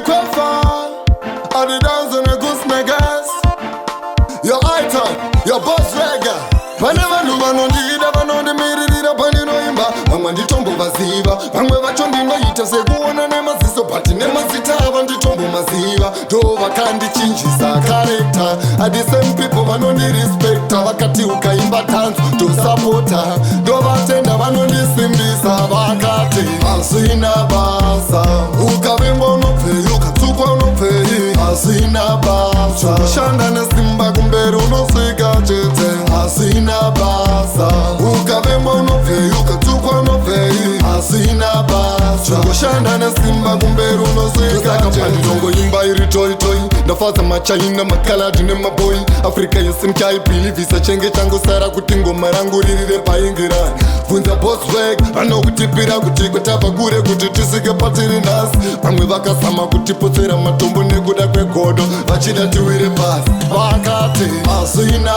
Quafa, all the dance on the goose megas. Your item, your boss regga. Whenever you want to lead up and on the middle of the no imba. Mama di tombo vaziva. Mangwe vachombi no ita seguona nema ziso pati nema zitava ndi tombo maziva. Dova kandi chinjisa character. And the same people vanoni respecta. Wakati ukaimba dance to supporta. Dova tenda vanoni simbisa vakati. Asina basa. Ukavimba unopei, ukatukwa unopei. Asina basa. Shanda na simba kumberu unosika chete. Asina basa. Ukavimba unopei, ukatukwa unopei. Asina basa. Kushanda na simba kumberu unosika chete. Ndongo imba iri toi toi. Ndafaza machaina makaladi ne maboy. Afrika yosimkai pili visa chenge changu sara kuti ngoma rangu ririre paingirani. Funza boss wag, anokutipira kuti kutava kure kuti tisike patiri nasi. Pamwe vakasama kutipotsera matombo nekuda kwegodo. Vachida tiwire pasi. Vakati asina